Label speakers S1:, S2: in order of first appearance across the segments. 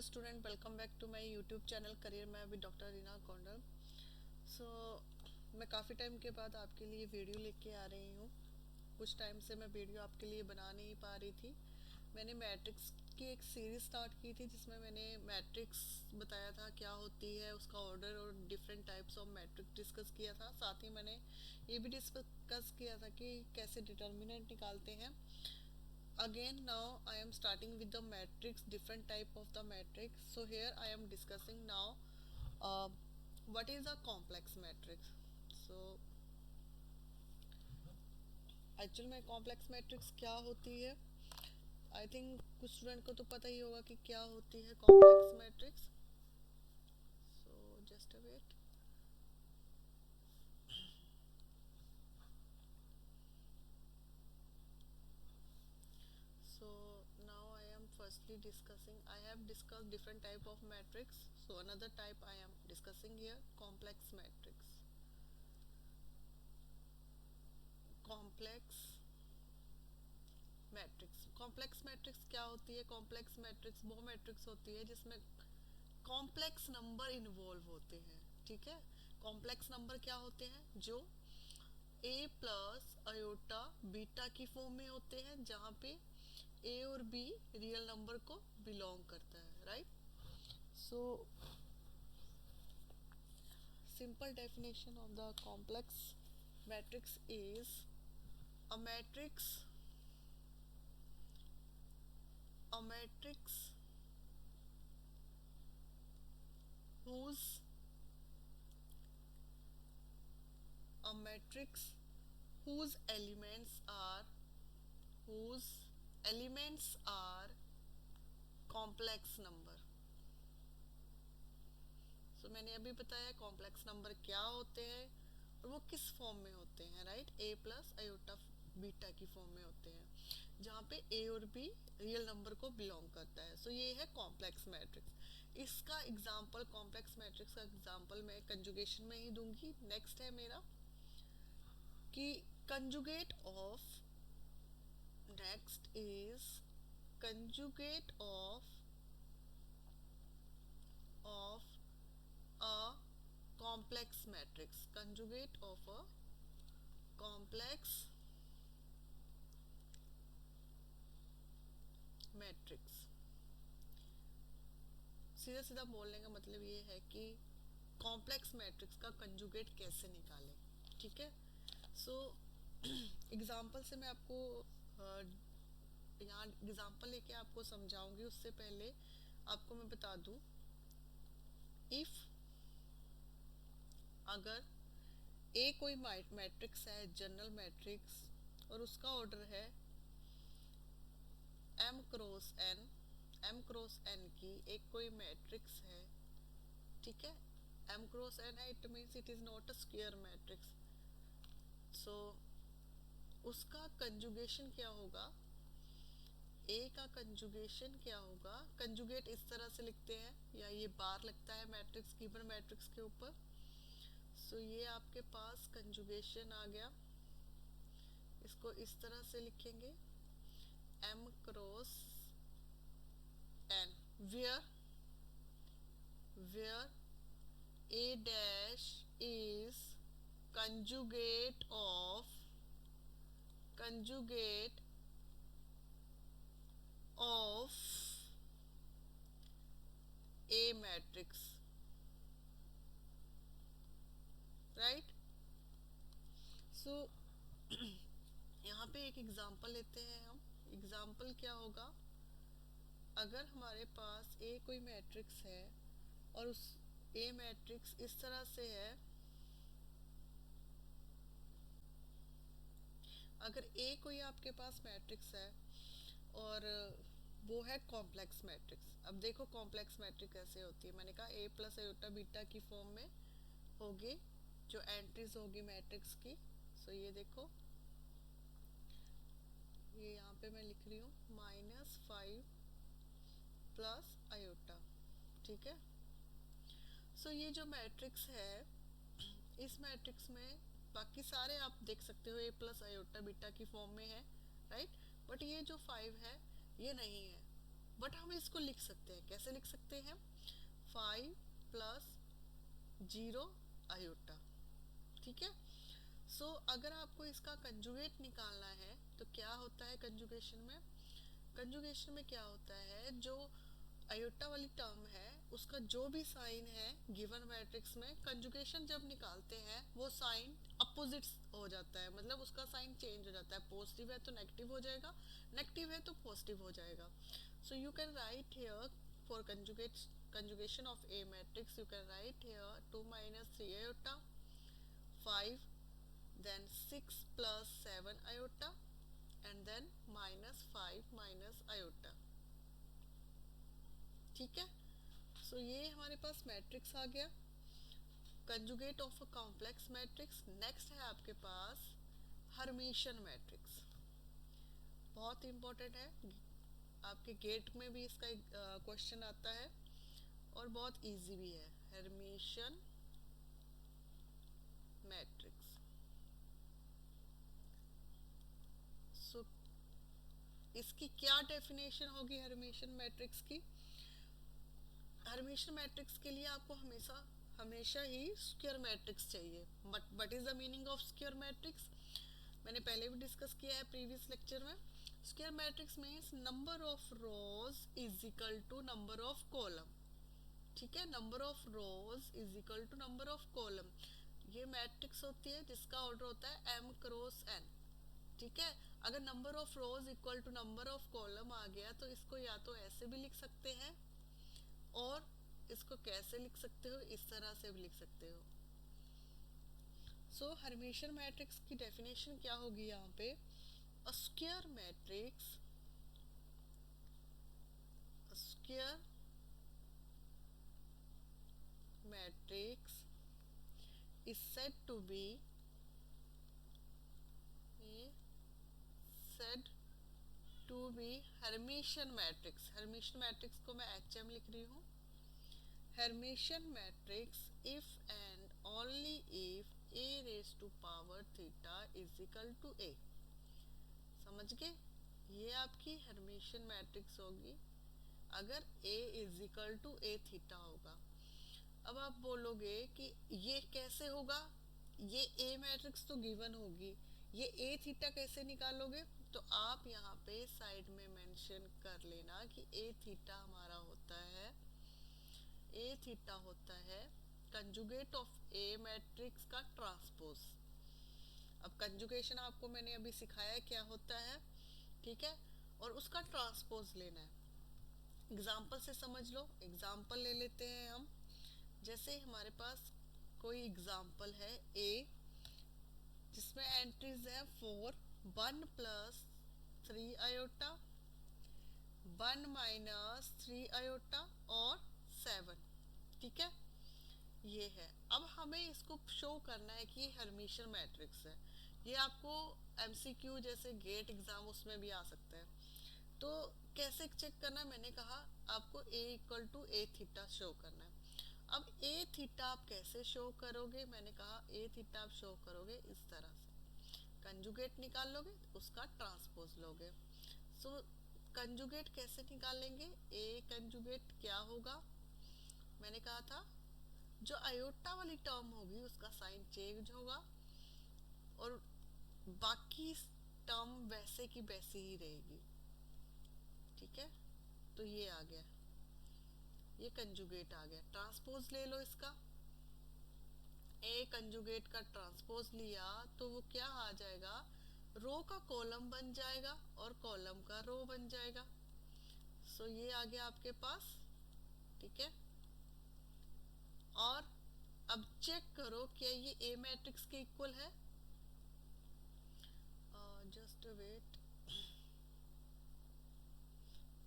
S1: student, welcome back to my YouTube channel career में with doctor Reena Kaundal. सो मैं काफ़ी time के बाद आपके लिए वीडियो लेके आ रही हूँ। कुछ टाइम से मैं वीडियो आपके लिए बना नहीं पा रही थी। मैंने मैट्रिक्स की एक सीरीज स्टार्ट की थी जिसमें मैंने मैट्रिक्स बताया था क्या होती है, उसका ऑर्डर और different types of matrix discuss किया था। साथ ही मैंने ये भी डिस्कस किया था कि कैसे डिटर्मिनेंट निकालते हैं। Again, now I am starting with the matrix, different type of the matrix. So here I am discussing now uh, what is a complex matrix. So actual में कॉम्प्लेक्स मैट्रिक्स क्या होती है, आई थिंक कुछ student को तो पता ही होगा कि क्या होती है complex matrix. So just a wait. So now I am firstly discussing, I have discussed different type of matrix. So another type I am discussing here, complex matrix। Complex matrix, complex matrix क्या होती है? Complex matrix वो matrix होती है जिसमें complex number involve होते हैं। ठीक है, कॉम्प्लेक्स नंबर क्या होते हैं? जो ए प्लस अयोटा बीटा की फॉर्म में होते हैं, जहाँ पे ए और बी रियल नंबर को बिलोंग करता है, right. So simple definition of the complex matrix is a matrix a matrix whose a matrix whose elements are whose elements are complex number। सो मैंने अभी बताया कॉम्प्लेक्स नंबर क्या होते हैं और वो किस फॉर्म में होते हैं, राइट। ए प्लस अयोटा बीटा की फॉर्म में होते हैं, जहाँ पे ए और बी रियल नंबर को बिलोंग करता है। सो ये है कॉम्प्लेक्स मैट्रिक्स। इसका एग्जांपल, कॉम्प्लेक्स मैट्रिक्स का एग्जांपल मैं कंजुगेशन में ही दूंगी। नेक्स्ट है मेरा कि conjugate of, next is conjugate of a complex matrix, conjugate of a complex matrix। सीधा सीधा बोलने का मतलब ये है कि कॉम्प्लेक्स मैट्रिक्स का कंजुगेट कैसे निकालें। ठीक है, सो एग्जांपल से मैं आपको यहाँ एग्जांपल लेके आपको समझाऊंगी। उससे पहले आपको मैं बता दूं, इफ अगर ए कोई मैट्रिक्स है, जनरल मैट्रिक्स, और उसका ऑर्डर है M cross N, M cross N की एक कोई मैट्रिक्स है। ठीक है, एम क्रॉस एन है, it means it is not a square matrix. So उसका कंजुगेशन क्या होगा? ए का कंजुगेशन क्या होगा? कंजुगेट इस तरह से लिखते हैं, या ये बार लगता है मैट्रिक्स, गिवन मैट्रिक्स के ऊपर। सो ये आपके पास कंजुगेशन आ गया। इसको इस तरह से लिखेंगे, M cross N where where A dash is conjugate of conjugate of A matrix, right। so यहाँ पे एक एग्जांपल लेते हैं हम। एग्जांपल क्या होगा? अगर हमारे पास ए कोई मैट्रिक्स है और उस ए मैट्रिक्स इस तरह से है, अगर ए कोई आपके पास मैट्रिक्स है और वो है कॉम्प्लेक्स मैट्रिक्स। अब देखो कॉम्प्लेक्स मैट्रिक्स कैसे होती है। मैंने कहा ए प्लस अयोटा बीटा की फॉर्म में होगी जो एंट्रीज होगी मैट्रिक्स की। सो ये देखो, ये यहाँ पे मैं लिख रही हूँ -5 प्लस अयोटा। ठीक है, सो ये जो मैट्रिक्स है, इस मैट्रिक्स में बाकी सारे आप देख सकते हो ए प्लस अयोटा बीटा की फॉर्म में है, राइट। बट ये जो 5 है ये नहीं है। बट हम इसको लिख सकते हैं, कैसे लिख सकते हैं? 5 प्लस 0 आयोटा। ठीक है। सो अगर आपको इसका कंजुगेट निकालना है तो क्या होता है कंजुगेशन में? कंजुगेशन में क्या होता है, जो अयोटा वाली टर्म है उसका जो भी साइन है गिवन मैट्रिक्स में, कंजुगेशन जब निकालते हैं वो साइन अपोजिट हो जाता है, मतलब उसका साइन चेंज हो जाता है। पॉजिटिव है तो नेगेटिव हो जाएगा, नेगेटिव है तो पॉजिटिव हो जाएगा। So you can write here for conjugation of a matrix, you can write here 2 minus 3 iota, 5, then 6 plus 7 iota, and then minus 5 minus iota। ठीक है। सो ये हमारे पास मैट्रिक्स आ गया, conjugate of a complex matrix. Next है आपके पास Hermitian matrix, बहुत important है, आपके गेट में भी इसका एक क्वेश्चन आता है और बहुत इजी भी है। हर्मिशियन मैट्रिक्स, सो इसकी क्या डेफिनेशन होगी हर्मिशियन मैट्रिक्स की? हर्मिशियन मैट्रिक्स के लिए आपको हमेशा हमेशा ही स्क्वायर मैट्रिक्स चाहिए। But what is the meaning of square matrix? मैंने पहले भी डिस्कस किया है प्रीवियस लेक्चर में। Square matrix means number of rows is equal to number of column. ठीक है, number of rows is equal to number of column. ये matrix होती है जिसका ऑर्डर होता है m क्रॉस n। ठीक है, अगर number of rows equal to number of column आ गया तो इसको या तो ऐसे भी लिख सकते हैं, और इसको कैसे लिख सकते हो, इस तरह से भी लिख सकते हो। सो हर्मिशियन मैट्रिक्स की डेफिनेशन क्या होगी यहाँ पे? अ square matrix, square matrix is said to be said to be Hermitian matrix। Hermitian matrix को मैं HM लिख रही हूँ। Hermitian matrix if and only if a raised to power theta is equal to a। समझ गए? ये आपकी Hermitian matrix होगी अगर a is equal to a theta होगा। अब आप बोलोगे कि ये कैसे होगा, ये ए मैट्रिक्स तो गिवन होगी, ये ए थीटा कैसे निकालोगे? तो आप यहाँ पे साइड में मेंशन कर लेना कि ए थीटा हमारा होता है, ए थीटा होता है कंजुगेट ऑफ ए मैट्रिक्स का ट्रांसपोज। अब कंजुगेशन आपको मैंने अभी सिखाया क्या होता है, ठीक है, और उसका ट्रांसपोज लेना है। एग्जाम्पल से समझ लो, एग्जाम्पल ले लेते हैं हम। जैसे हमारे पास कोई एग्जाम्पल है ए, जिसमें एंट्रीज है 4, 1 प्लस 3 आयोटा, 1 माइनस 3 आयोटा और 7। ठीक है, ये है। अब हमें इसको शो करना है कि ये हर्मिशियन मैट्रिक्स है। ये आपको एमसीक्यू जैसे गेट एग्जाम उसमें भी आ सकता है। तो कैसे चेक करना है? मैंने कहा आपको a equal to A theta show करना है। अब ए थीटा आप कैसे शो करोगे? मैंने कहा ए थीटा आप शो करोगे इस तरह से, कंजुगेट निकाल लोगे, उसका ट्रांसपोज लोगे। सो कंजुगेट कैसे निकालेंगे? ए कंजुगेट क्या होगा? मैंने कहा था जो आयोटा वाली टर्म होगी उसका साइन चेंज होगा और बाकी टर्म वैसे की वैसी ही रहेगी। ठीक है, तो ये आ गया, ये कंजुगेट आ गया। ट्रांसपोज ले लो इसका, ए कंजुगेट का ट्रांसपोज लिया तो वो क्या आ जाएगा? रो का कॉलम बन जाएगा और कॉलम का रो बन जाएगा। सो ये आ गया आपके पास। ठीक है, और अब चेक करो क्या ये ए मैट्रिक्स के इक्वल है? जस्ट वेट,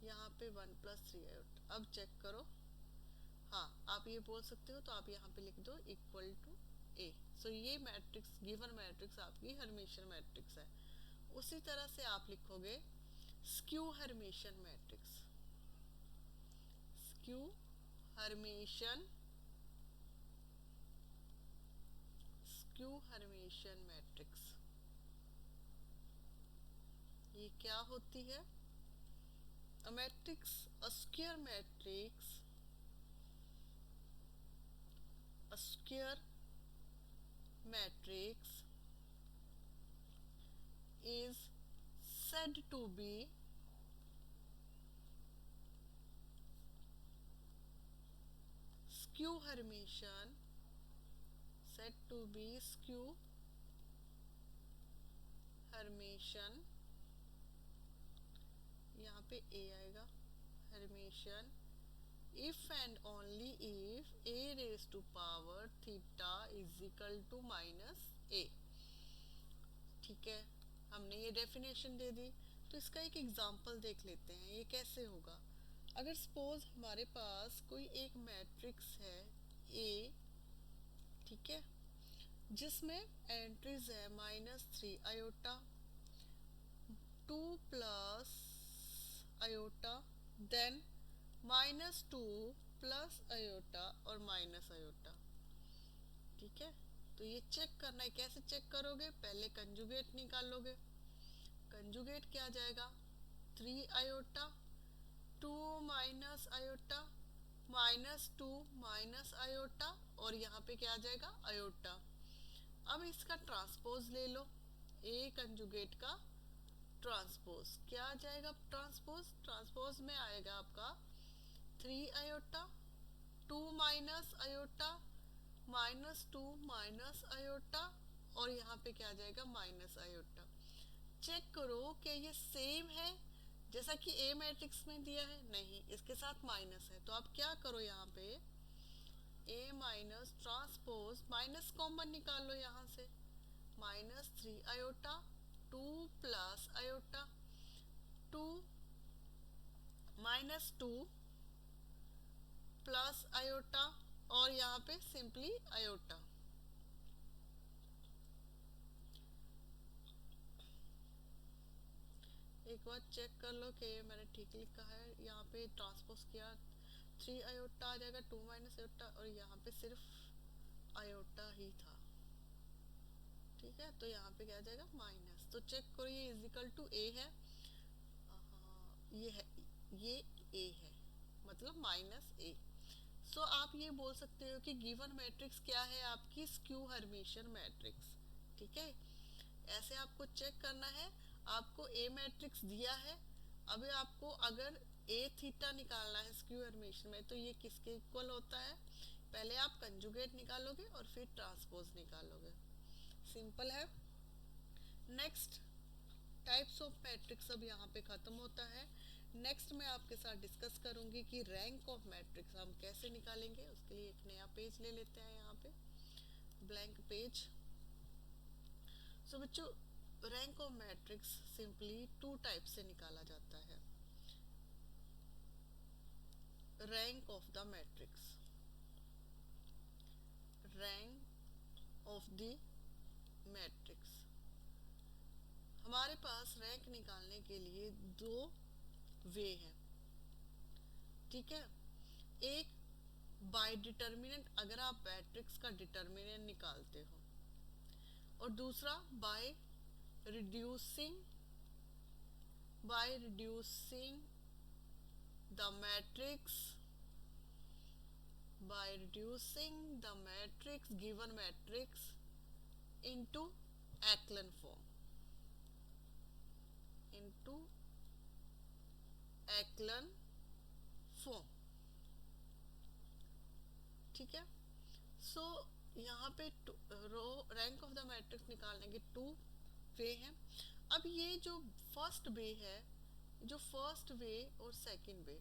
S1: यहाँ पे 1 प्लस 3 है। अब चेक करो, हाँ आप ये बोल सकते हो, तो आप यहाँ पे लिख दो इक्वल टू ए। सो ये मैट्रिक्स, गिवन मैट्रिक्स आपकी हर्मिशियन मैट्रिक्स है। उसी तरह से आप लिखोगे skew Hermitian matrix, skew Hermitian, skew Hermitian matrix ये क्या होती है? A matrix, a square matrix, a square matrix is said to be skew Hermitian, said to be skew Hermitian, यहाँ पे a आएगा, Hermitian if and only if a raised to power theta is equal to minus a। ठीक है, हमने ये definition दे दी। तो इसका एक एग्जांपल देख लेते हैं ये कैसे होगा। अगर सपोज हमारे पास कोई एक मैट्रिक्स है ए, ठीक है, जिसमें एंट्रीज है -3 iota, 2 plus iota, then -2 plus iota और माइनस आयोटा। ठीक है, तो ये चेक करना है। कैसे चेक करोगे? पहले कंजुगेट निकालोगे। कंजुगेट क्या जाएगा? 3 iota, 2 minus iota, -2 minus iota और यहाँ पे क्या आ जाएगा? आयोटा। अब इसका ट्रांसपोज ले लो, ए कंजुगेट का ट्रांसपोज क्या आ जाएगा? ट्रांसपोज में आएगा आपका 3 iota, 2 minus iota, -2 minus iota और यहाँ पे क्या आ जाएगा? Minus iota. चेक करो कि ये सेम है जैसा कि ए मैट्रिक्स में दिया है? नहीं, इसके साथ माइनस है। तो आप क्या करो, यहाँ पे ए माइनस ट्रांसपोज, माइनस कॉमन निकाल लो यहाँ से, -3 iota, 2 plus iota, 2 -2 plus iota और यहाँ पे सिंपली आयोटा। एक बार चेक कर लो कि मैंने ठीक लिखा है। यहाँ पे ट्रांसपोज किया 3 आयोटा आ जाएगा, 2 माइनस आयोटा और यहाँ पे सिर्फ आयोटा ही था। ठीक है, तो यहाँ पे क्या आ जाएगा? माइनस। तो चेक करो ये इजिकल टू ए है, ये है, ये ए है, मतलब -a। सो आप ये बोल सकते हो कि गिवन मैट्रिक्स क्या है? आपकी स्क्यू हर्मिशियन मैट्रिक्स। ठीक है, ऐसे आपको चेक करना है। आपको ए मैट्रिक्स दिया है, अभी आपको अगर ए थीटा निकालना है स्क्यू हर्मिशियन में, तो ये किसके इक्वल होता है? पहले आप कंजुगेट निकालोगे और फिर ट्रांसपोज निकालोगे। सिंपल है। नेक्स्ट टाइप्स ऑफ मैट्रिक्स अब यहाँ पे खत्म होता है। नेक्स्ट मैं आपके साथ डिस्कस करूंगी कि रैंक ऑफ मैट्रिक्स हम कैसे निकालेंगे। उसके लिए एक नया पेज ले लेते हैं, यहाँ पे ब्लैंक पेज। सो बच्चों, rank of matrix simply 2 type से निकाला जाता है। Rank of the matrix, rank of the matrix. हमारे पास रैंक निकालने के लिए 2 वे हैं। ठीक है, एक बाय डिटर्मिनेंट, अगर आप मैट्रिक्स का डिटर्मिनेंट निकालते हो, और दूसरा bye reducing the matrix, given matrix into echelon form, ठीक है। सो यहाँ पे रैंक ऑफ द मैट्रिक्स निकालने के 2 वे हैं। अब ये जो फर्स्ट वे है, जो फर्स्ट वे और सेकंड वे,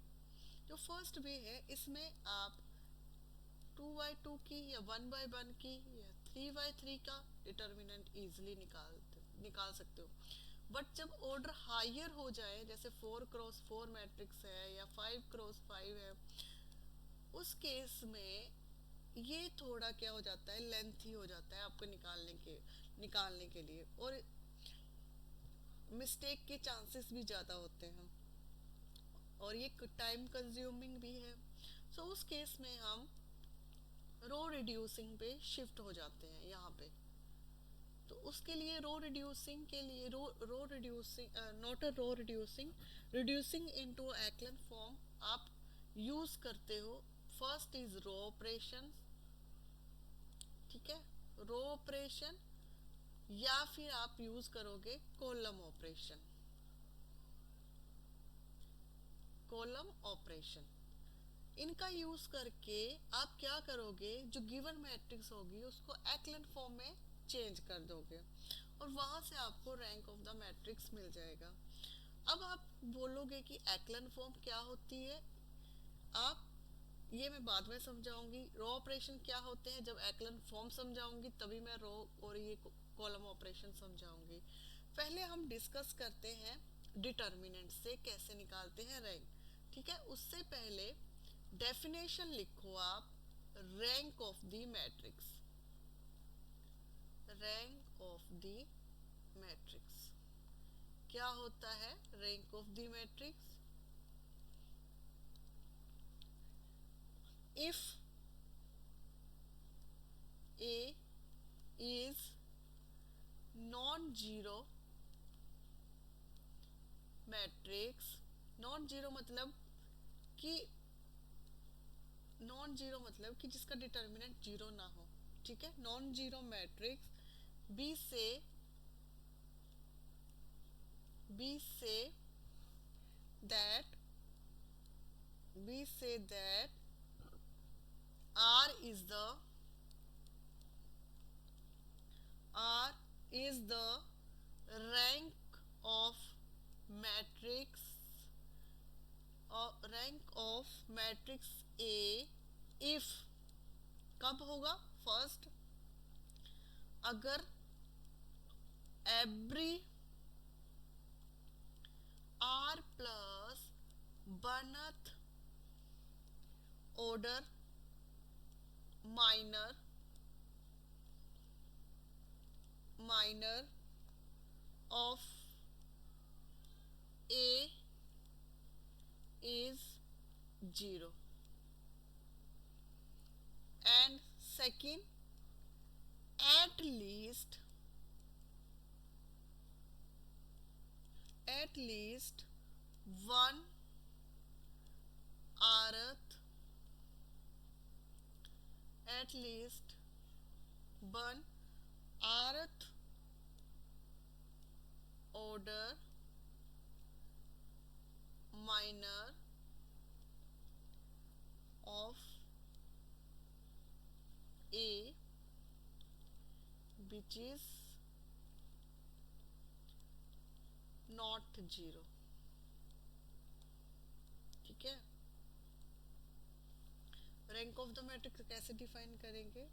S1: जो फर्स्ट वे है इसमें आप 2/2 की या 1/1 की या 3/3 का डिटर्मिनेंट इजीली निकाल सकते हो। बट जब ऑर्डर हायर हो जाए, जैसे 4x4 मैट्रिक्स है या 5x5 है, उस केस में ये थोड़ा क्या हो जाता है, लेंथी हो जाता है आपको निकालने के लिए, और मिस्टेक के चांसेस भी ज़्यादा होते हैं और ये टाइम कंज्यूमिंग भी है। सो उस केस में हम रो रिड्यूसिंग पे शिफ्ट हो जाते हैं। यहाँ पे तो उसके लिए रो रिड्यूसिंग के लिए row reducing, not a row reducing, reducing into echelon form आप यूज करते हो। फर्स्ट इज रो ऑपरेशन, ठीक है, रो ऑपरेशन, या फिर आप यूज करोगे कॉलम ऑपरेशन, कॉलम ऑपरेशन। इनका यूज करके आप क्या करोगे, जो गिवन मैट्रिक्स होगी उसको एक्लन फॉर्म में चेंज कर दोगे और वहां से आपको रैंक ऑफ द मैट्रिक्स मिल जाएगा। अब आप बोलोगे कि एक्लन फॉर्म क्या होती है, आप ये मैं बाद में समझाऊंगी। रो ऑपरेशन क्या होते हैं, जब एक्लन फॉर्म समझाऊंगी तभी मैं रो और ये कॉलम ऑपरेशन समझाऊंगी। पहले हम डिस्कस करते हैं डिटर्मिनेंट से कैसे निकालते हैं रैंक, ठीक है। उससे पहले डेफिनेशन लिखो आप, rank of the matrix, rank of the matrix क्या होता है, rank of the matrix, if A is non-zero matrix, non zero मतलब कि नॉन जीरो मतलब कि जिसका डिटर्मिनेंट जीरो ना हो, ठीक है। नॉन जीरो मैट्रिक्स बी से दैट R is the rank of matrix, rank of matrix A if, कब होगा, फर्स्ट अगर एवरी R प्लस बनथ order minor of A is 0, and second, at least one rth, at least one rth order minor of A which is not 0, ठीक है। Rank of the matrix कैसे define करेंगे,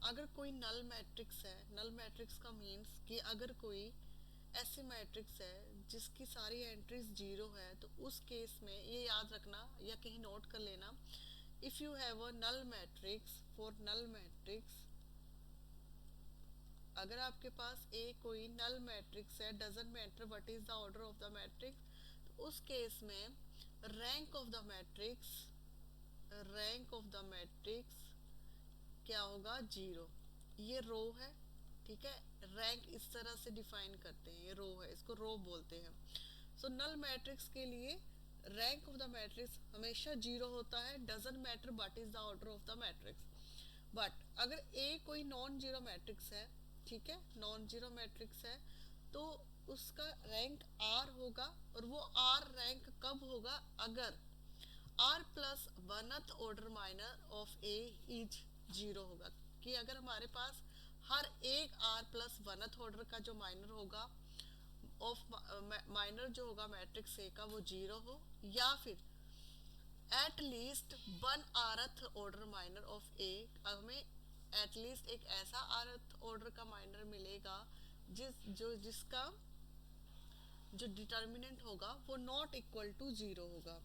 S1: अगर कोई null matrix है, null matrix का means कि अगर कोई ऐसी मैट्रिक्स है जिसकी सारी एंट्रीज जीरो है, तो उस केस में ये याद रखना या कहीं नोट कर लेना, if you have a null matrix, for null matrix, अगर आपके पास कोई नल मैट्रिक्स है, doesn't matter what is the order of the matrix, तो उस केस में rank of the matrix, rank of the matrix क्या होगा, 0। ये रो है, ठीक है। रैंक इस तरह से डिफाइन करते हैं, ये रो है, इसको रो बोलते हैं। सो नल मैट्रिक्स के लिए रैंक ऑफ द मैट्रिक्स हमेशा 0 होता है, doesn't matter what is the order of the matrix. But अगर कोई नॉन जीरो मैट्रिक्स है, ठीक है, नॉन जीरो मैट्रिक्स है, तो उसका रैंक R होगा, और वो R रैंक कब होगा, अगर R plus वनथ order minor of A is 0 होगा, कि अगर हमारे पास हर एक R प्लस वनथ ऑर्डर का जो माइनर होगा ऑफ माइनर जो होगा मैट्रिक्स A का वो 0 हो, या फिर at least one आरथ order minor of A, हमें एटलीस्ट एक ऐसा आरथ ऑर्डर का माइनर मिलेगा जिसका जो डिटर्मिनेंट होगा वो नॉट इक्वल टू 0 होगा।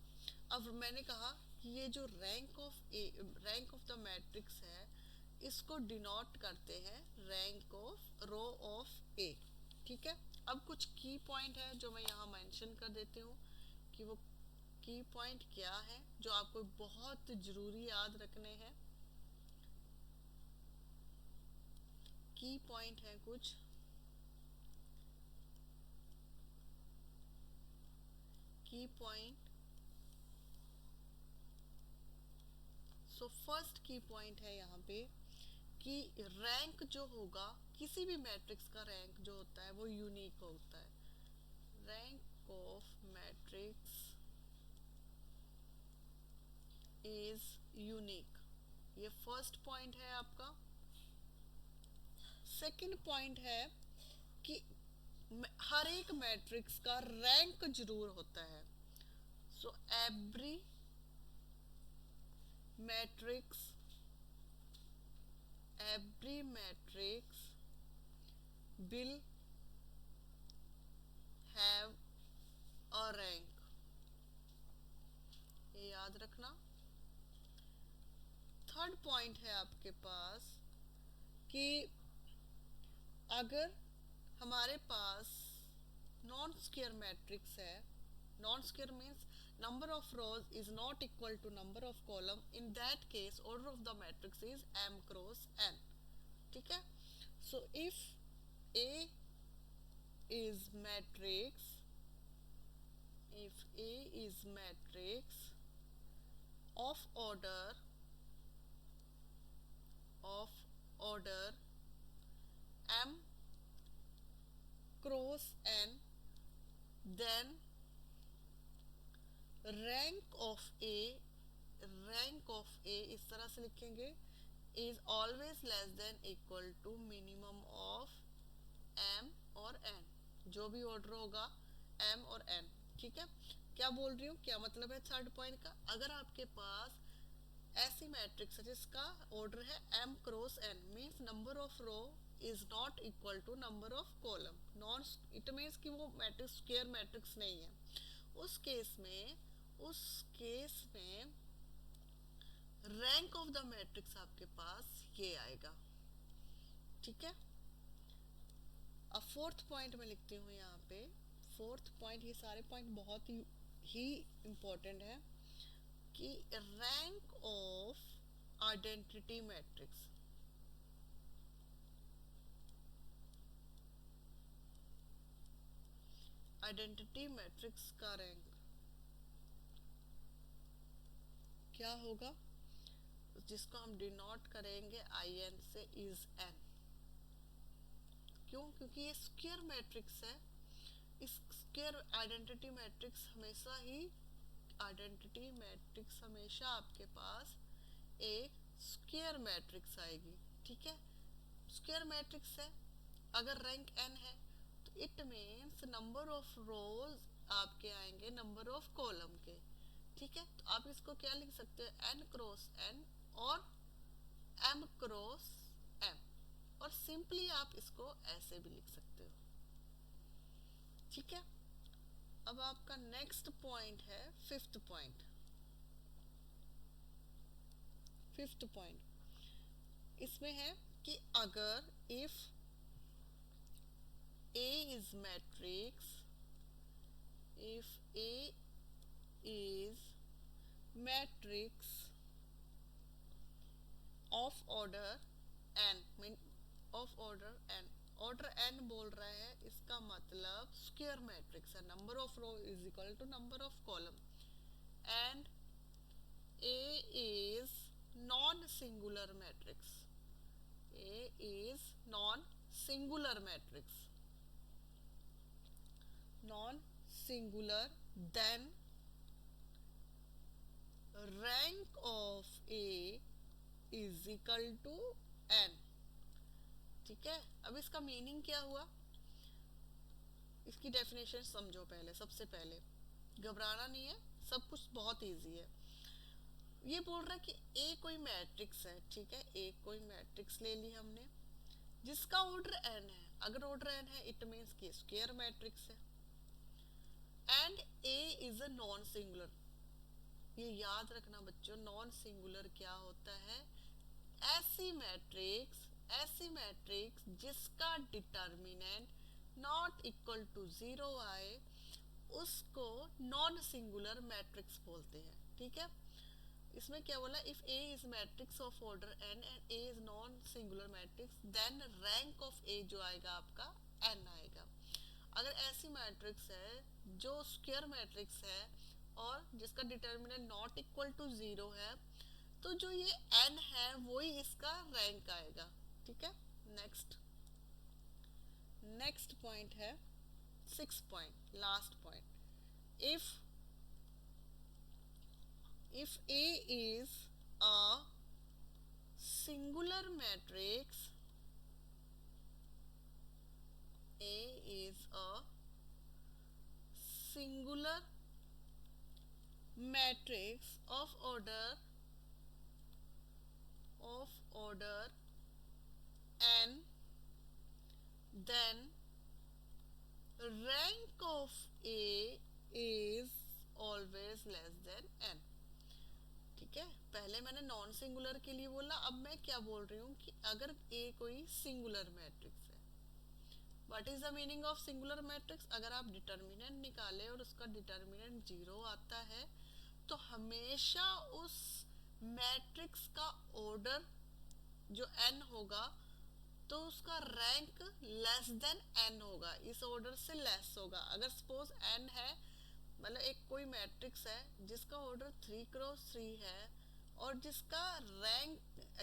S1: अब मैंने कहा कि ये जो रैंक ऑफ द मैट्रिक्स है, इसको डिनोट करते हैं rank of row of A, ठीक है। अब कुछ की पॉइंट है जो मैं यहाँ मेंशन कर देती हूँ कि वो की पॉइंट क्या है जो आपको बहुत जरूरी याद रखने हैं। की पॉइंट है कुछ की पॉइंट। सो फर्स्ट की पॉइंट है यहाँ पे कि रैंक जो होगा किसी भी मैट्रिक्स का, रैंक जो होता है वो यूनिक होता है। Rank of matrix is unique, ये फर्स्ट पॉइंट है आपका। सेकंड पॉइंट है कि हर एक मैट्रिक्स का रैंक जरूर होता है। So every matrix will have a rank, ये याद रखना। थर्ड पॉइंट है आपके पास कि अगर हमारे पास नॉन स्क्वायर मैट्रिक्स है, non square means number of rows is not equal to number of column, in that case order of the matrix is m cross n, ठीक है। so if A is matrix, if A is matrix of order m cross n, then rank of A इस तरह से लिखेंगे, is always less than equal to minimum of m और n, जो भी order होगा m और n, ठीक है। क्या बोल रही हूँ, क्या मतलब है थर्ड पॉइंट का? अगर आपके पास ऐसी मैट्रिक्स है जिसका ऑर्डर है m cross n, means number of row is not equal to number of column, non, it means कि वो मैट्रिक्स स्क्वायर मैट्रिक्स नहीं है, उस केस में रैंक ऑफ द मैट्रिक्स आपके पास ये आएगा, ठीक है। अब फोर्थ पॉइंट में लिखती हूँ यहाँ पे। फोर्थ पॉइंट, ये सारे पॉइंट बहुत ही इंपॉर्टेंट है कि rank of identity matrix, identity matrix का रैंक क्या होगा, जिसको हम डिनोट करेंगे in से, इज n। क्यों? क्योंकि ये स्क्वायर मैट्रिक्स है। इस स्क्वायर आइडेंटिटी मैट्रिक्स हमेशा आपके पास एक स्क्वायर मैट्रिक्स आएगी, ठीक है। स्क्वायर मैट्रिक्स है, अगर रैंक n है तो इट मीन्स नंबर ऑफ रोज आपके आएंगे नंबर ऑफ कॉलम के, ठीक है। तो आप इसको क्या लिख सकते हो, n क्रॉस n और m क्रॉस m, और सिंपली आप इसको ऐसे भी लिख सकते हो, ठीक है। अब आपका नेक्स्ट पॉइंट है फिफ्थ पॉइंट। फिफ्थ पॉइंट इसमें है कि अगर if A is matrix, if A is matrix of order n, mean of order n, order n बोल रहा है, इसका मतलब स्क्वायर मैट्रिक्स है, number of row is equal to number of column, and A is non singular matrix, A is non singular matrix, non singular, then rank of A is equal to n, ठीक है। अब इसका meaning क्या हुआ, इसकी definition समझो पहले। सबसे पहले घबराना नहीं है, सब कुछ बहुत इजी है। ये बोल रहा है कि A कोई मैट्रिक्स है, ठीक है, A कोई मैट्रिक्स ले ली हमने जिसका ऑर्डर n है। अगर ऑर्डर n है इट मीन्स कि स्क्वायर मैट्रिक्स है, and A is a non singular. ये याद रखना बच्चों, नॉन सिंगुलर क्या होता है, ऐसी मैट्रिक्स जिसका डिटर्मिनेंट नॉट इक्वल टू 0 आए उसको नॉन सिंगुलर मैट्रिक्स बोलते हैं, ठीक है। इसमें क्या बोला, if A is matrix of order n and A is non singular matrix, then rank of A जो आएगा आपका n आएगा। अगर ऐसी मैट्रिक्स है जो स्क्वायर मैट्रिक्स है और जिसका डिटर्मिनेंट नॉट इक्वल टू 0 है, तो जो ये n है वही इसका रैंक आएगा। ठीक है, नेक्स्ट नेक्स्ट पॉइंट है 6 point, last point. if A is a singular matrix, A is a singular matrix of order n, then rank of A is always less than n। ठीक है, पहले मैंने नॉन सिंगुलर के लिए बोला, अब मैं क्या बोल रही हूँ कि अगर A कोई सिंगुलर मैट्रिक्स है। What is the meaning of singular matrix? अगर आप डिटर्मिनेंट निकाले और उसका डिटर्मिनेंट 0 आता है, तो हमेशा उस मैट्रिक्स का ऑर्डर जो n होगा, तो उसका रैंक लेस देन n होगा, इस ऑर्डर से लेस होगा। अगर सपोज n है, मतलब एक कोई मैट्रिक्स है जिसका ऑर्डर 3 क्रॉस 3 है और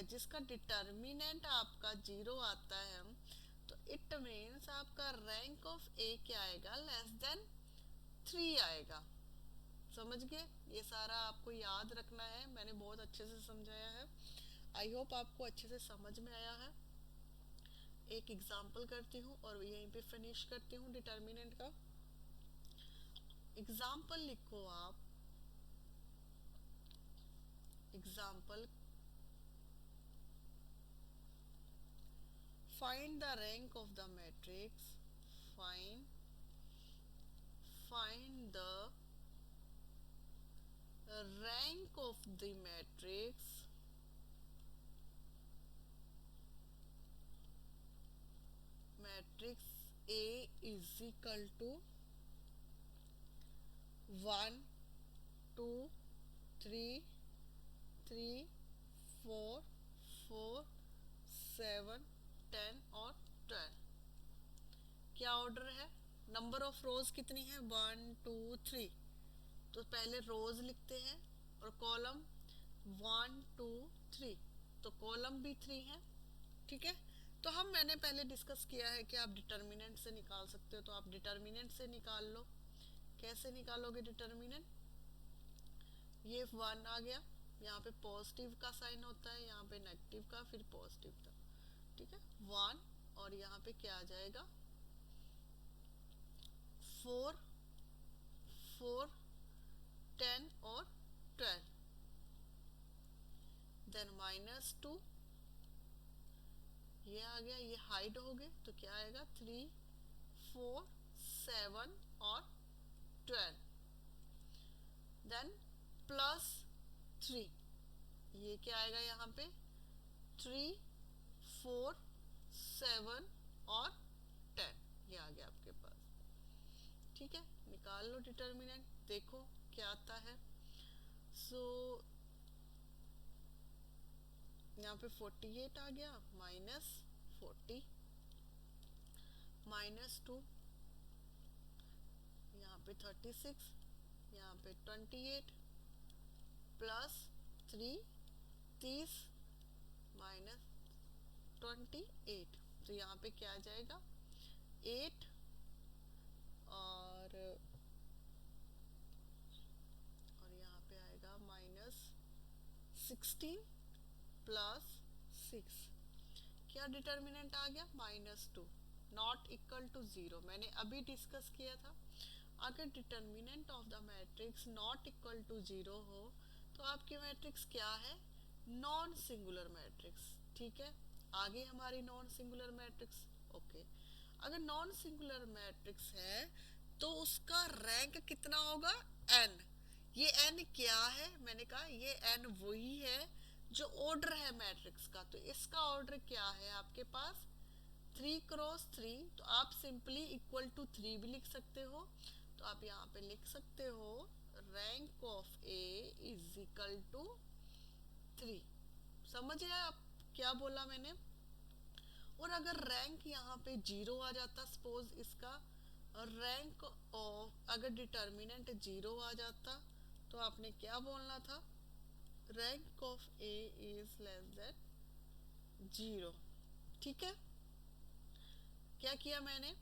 S1: जिसका डिटर्मिनेंट आपका 0 आता है, तो इट मीन्स आपका रैंक ऑफ ए क्या आएगा? लेस देन 3 आएगा। समझ गए? ये सारा आपको याद रखना है, मैंने बहुत अच्छे से समझाया है। आई होप आपको अच्छे से समझ में आया है। एक एग्जांपल करती हूँ और यहीं पे फिनिश करती हूँ डिटर्मिनेंट का। एग्जाम्पल लिखो आप। Example, find the rank of the matrix, find the rank of the matrix A is equal to 1 2 3 3 4 4 7 10 और 12। क्या ऑर्डर है? नंबर ऑफ रोज कितनी है? 1 2 3। तो पहले रोज लिखते हैं और कॉलम 1 2 3, तो कॉलम भी 3 है। ठीक है, तो मैंने पहले डिस्कस किया है कि आप डिटर्मिनेंट से निकाल सकते हो, तो आप डिटर्मिनेंट से निकाल लो। कैसे निकालोगे डिटर्मिनेंट? ये 1 आ गया, यहाँ पे पॉजिटिव का साइन होता है, यहाँ पे नेगेटिव का, फिर पॉजिटिव का। ठीक है, 1 और यहाँ पे क्या आ जाएगा? 4 4 10 और 12। देन -2, ये आ गया, ये हाइड हो गए, तो क्या आएगा? 3 4 7 और 12। देन +3, ये क्या आएगा यहाँ पे? 3 4 7 और 10, ये आ गया आपके पास। ठीक है, निकाल लो डिटर्मिनेंट, देखो क्या आता है। सो यहाँ पे 48 आ गया, -40 -2, यहाँ पे 36, यहाँ पे 28 +3 30 -28, तो यहाँ पे क्या आ जाएगा? 8 और यहाँ पे आएगा -16 +6। क्या डिटर्मिनेंट आ गया? -2, नॉट इक्वल टू 0। मैंने अभी डिस्कस किया था, अगर determinant of the matrix not equal to 0 हो, तो आपकी मैट्रिक्स क्या है? Non singular matrix. ठीक है, आगे हमारी नॉन सिंगुलर मैट्रिक्स। ओके, अगर नॉन सिंगुलर मैट्रिक्स है तो उसका रैंक कितना होगा? n। ये n क्या है? मैंने कहा ये n वही है जो ऑर्डर है मैट्रिक्स का, तो इसका ऑर्डर क्या है आपके पास? 3 क्रॉस 3, तो आप सिंपली इक्वल टू 3 भी लिख सकते हो। तो आप यहाँ पे लिख सकते हो rank of A is equal to 3। समझ आया आप क्या बोला मैंने? और अगर रैंक यहाँ पे 0 आ जाता सपोज इसका, और रैंक ऑफ, अगर डिटर्मिनेंट जीरो आ जाता तो आपने क्या बोलना था, rank of A is less than zero. ठीक है, क्या किया मैंने,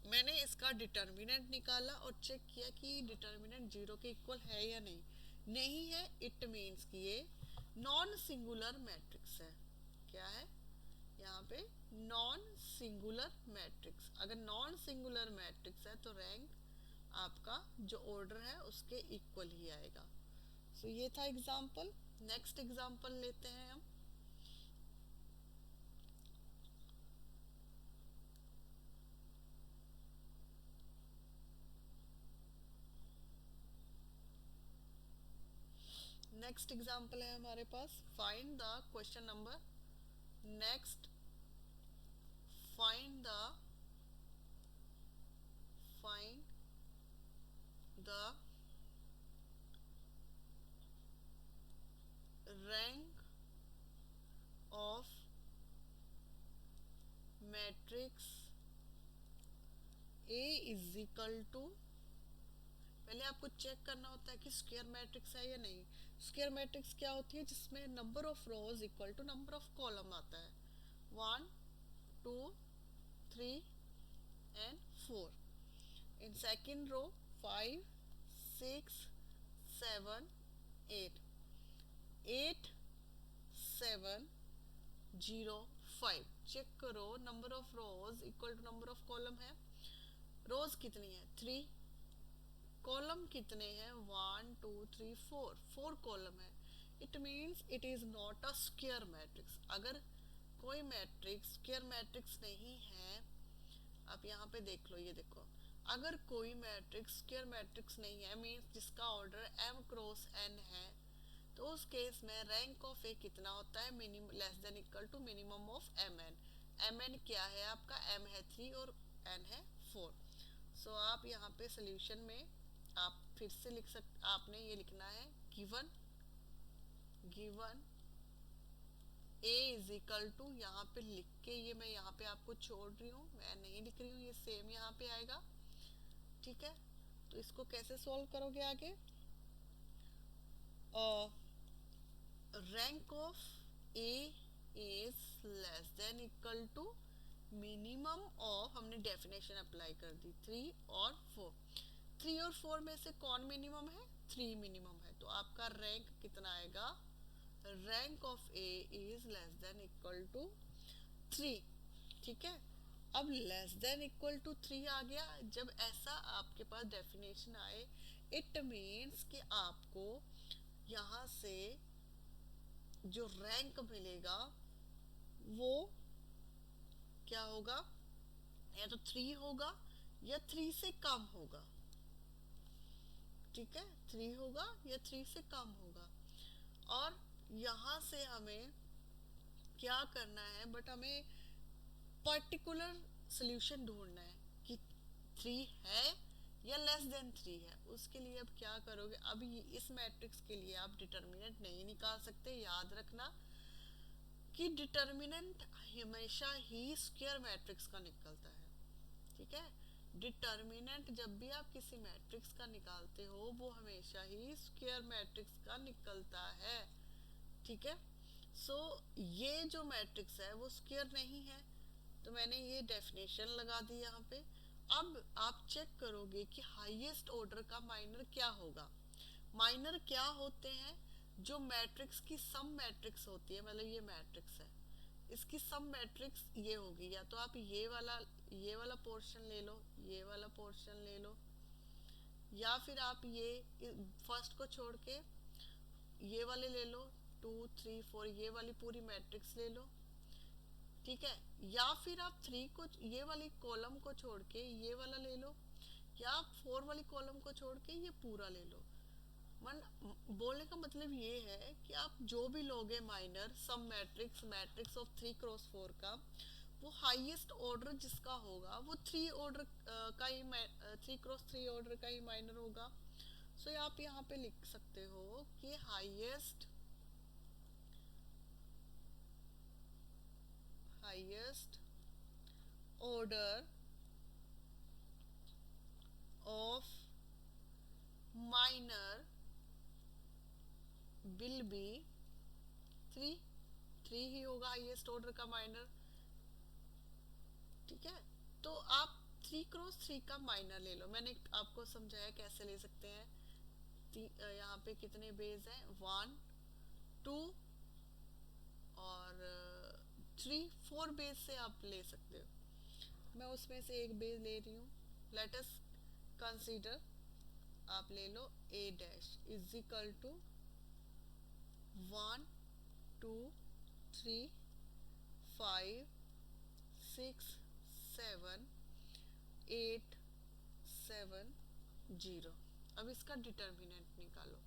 S1: मैंने इसका डिटर्मिनेंट निकाला और चेक किया कि डिटर्मिनेंट जीरो के इक्वल है या नहीं, नहीं है, इट मीन्स कि ये नॉन सिंगुलर मैट्रिक्स है। क्या है यहाँ पे, नॉन सिंगुलर मैट्रिक्स। अगर नॉन सिंगुलर मैट्रिक्स है तो रैंक आपका जो ऑर्डर है उसके इक्वल ही आएगा। सो ये था एग्जाम्पल। नेक्स्ट एग्जाम्पल लेते हैं हम। नेक्स्ट एग्जाम्पल है हमारे पास, find the question number next, find find the rank of matrix A is equal to, पहले आपको चेक करना होता है कि स्क्वायर मैट्रिक्स है या नहीं। स्क्वायर मैट्रिक्स क्या होती है, जिसमें number of rows equal to number of column आता है, 1 2 3 and 4। In second row 5 6 7 8, 8 7 0 5। Check करो, number of rows equal to number of column है। रोज कितनी है, 3। कॉलम कितने हैं, 1 2 3 4, 4 कॉलम है। It means it is not a square matrix. अगर कोई मैट्रिक्स स्क्वायर मैट्रिक्स नहीं है, आप यहाँ पे देख लो, ये देखो, अगर कोई मैट्रिक्स स्क्वायर मैट्रिक्स नहीं है, मीन्स जिसका ऑर्डर m क्रॉस n है, तो उस केस में रैंक ऑफ ए कितना होता है, minimum less than equal to minimum of mn। mn क्या है आपका, m है 3 और n है 4। सो आप यहाँ पे सोल्यूशन में आप फिर से लिख आपने ये लिखना है, given given a is equal to, यहाँ पे लिख के ये मैं यहाँ पे आपको छोड़ रही हूँ, मैं नहीं लिख रही हूँ, ये सेम यहाँ पे आएगा। ठीक है, तो इसको कैसे सॉल्व करोगे आगे, rank of A is less than equal to minimum of, हमने डेफिनेशन अप्लाई कर दी, 3 और 4। 3 और 4 में से कौन मिनिमम है, 3 मिनिमम है, तो आपका रैंक कितना आएगा, rank of A is less than equal to 3। ठीक है, अब लेस देन इक्वल टू 3 आ गया, जब ऐसा आपके पास डेफिनेशन आए, इट मीन्स कि आपको यहाँ से जो रैंक मिलेगा वो क्या होगा, या तो 3 होगा या 3 से कम होगा। ठीक है, 3 होगा या 3 से कम होगा। और यहाँ से हमें क्या करना है, बट हमें पर्टिकुलर सोल्यूशन ढूंढना है कि 3 है या लेस देन 3 है। उसके लिए अब क्या करोगे, अब इस मैट्रिक्स के लिए आप डिटर्मिनेंट नहीं निकाल सकते, याद रखना कि डिटर्मिनेंट हमेशा ही स्क्वायर मैट्रिक्स का निकलता है। ठीक है, डिटर्मिनेंट जब भी आप किसी मैट्रिक्स का निकालते हो वो हमेशा ही स्क्वायर मैट्रिक्स का निकलता है। ठीक है, सो ये जो मैट्रिक्स है वो स्क्वायर नहीं है, तो मैंने ये डेफिनेशन लगा दी यहाँ पे। अब आप चेक करोगे कि हाईएस्ट ऑर्डर का माइनर क्या होगा। माइनर क्या होते हैं, जो मैट्रिक्स की सम मैट्रिक्स होती है, मतलब ये मैट्रिक्स है, इसकी सम मैट्रिक्स ये होगी, या तो आप ये वाला पोर्शन ले लो, ये वाला पोर्शन ले लो, या फिर आप ये फर्स्ट को छोड़ के ये वाले ले लो, 2 3 4, ये वाली पूरी मैट्रिक्स ले लो। ठीक है, या फिर आप 3 को, ये वाली कॉलम को छोड़ के ये वाला ले लो, या आप 4 वाली कॉलम को छोड़ के ये पूरा ले लो। मन बोलने का मतलब ये है कि आप जो भी लोगे minor some matrix, matrix of 3 cross 4 का, वो हाईएस्ट ऑर्डर जिसका होगा वो 3 ऑर्डर का ही 3 क्रॉस 3 ऑर्डर का ही माइनर होगा। सो आप यहाँ पे लिख सकते हो कि हाईएस्ट ऑर्डर विल बी 3, 3 ही होगा हाईएस्ट ऑर्डर का माइनर। ठीक है, तो आप 3 क्रॉस 3 का माइनर ले लो। मैंने आपको समझाया कैसे ले सकते हैं। यहाँ पे कितने बेस हैं, 1 2 और 3, 4 बेस से आप ले सकते हो। मैं उसमें से एक बेस ले रही हूँ। लेट अस कंसीडर, आप ले लो a dash is equal to 1 2 3 5 6 7 8 7 0। अब इसका डिटर्मिनेंट निकालो।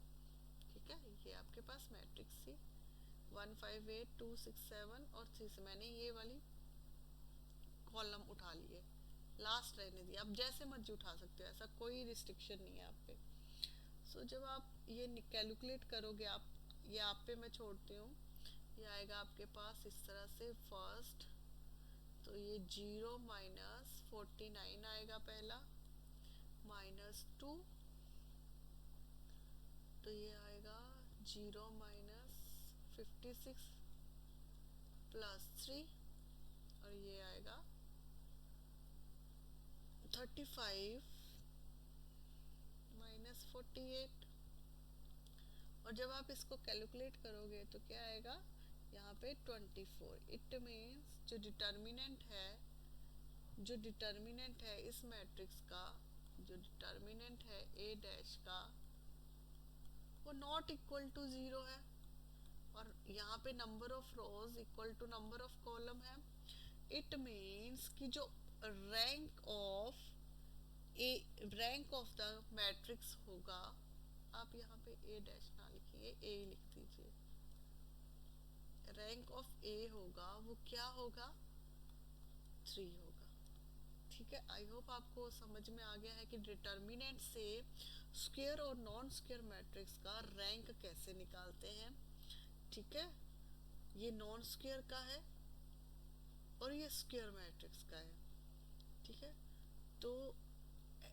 S1: ठीक है, ये आपके पास मैट्रिक्स थी 1 5 8 2 6 7 और 3 से मैंने ये वाली कॉलम उठा लिए, लास्ट रहने दिया। अब जैसे मर्जी उठा सकते हो, ऐसा कोई रिस्ट्रिक्शन नहीं है आप पे। सो जब आप ये कैलकुलेट करोगे, आप ये आप पे मैं छोड़ती हूँ। ये आएगा आपके पास इस तरह से फर्स्ट, तो ये 0 माइनस 49 आएगा पहला, -2, तो ये आएगा 0 माइनस 56 +3, और ये आएगा 35 माइनस 48। और जब आप इसको कैलकुलेट करोगे तो क्या आएगा, यहाँ पे 24। इट मीन्स जो डिटर्मिनेंट है इस मैट्रिक्स का, जो डिटर्मिनेंट है ए डैश का, वो नॉट इक्वल टू 0 है। और यहाँ पे number of rows equal to number of column है। इट मीन्स कि जो रैंक ऑफ द मैट्रिक्स होगा, आप यहाँ पे ए डैश ना लिखिए, ए ही लिख दीजिए। रैंक ऑफ ए होगा वो क्या होगा, 3 होगा। ठीक है, आई होप आपको समझ में आ गया है कि डिटर्मिनेंट से स्क्वायर और नॉन स्क्वायर मैट्रिक्स का रैंक कैसे निकालते हैं। ठीक है, ये नॉन स्क्वायर का है और ये स्क्वायर मैट्रिक्स का है। ठीक है, तो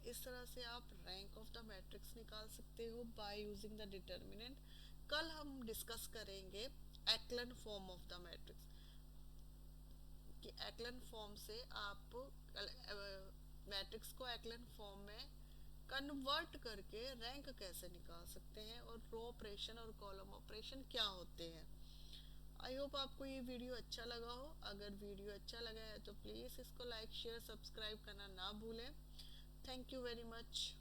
S1: इस तरह से आप रैंक ऑफ द मैट्रिक्स निकाल सकते हो बाय यूजिंग द डिटर्मिनेंट। कल हम डिस्कस करेंगे एक्लन फॉर्म ऑफ द मैट्रिक्स, कि एक्लन फॉर्म से आप मैट्रिक्स को एक्लन फॉर्म में कन्वर्ट करके रैंक कैसे निकाल सकते हैं, और रो ऑपरेशन और कॉलम ऑपरेशन क्या होते हैं। आई होप आपको ये वीडियो अच्छा लगा हो। अगर वीडियो अच्छा लगा है तो प्लीज़ इसको लाइक शेयर सब्सक्राइब करना ना भूलें। Thank you very much.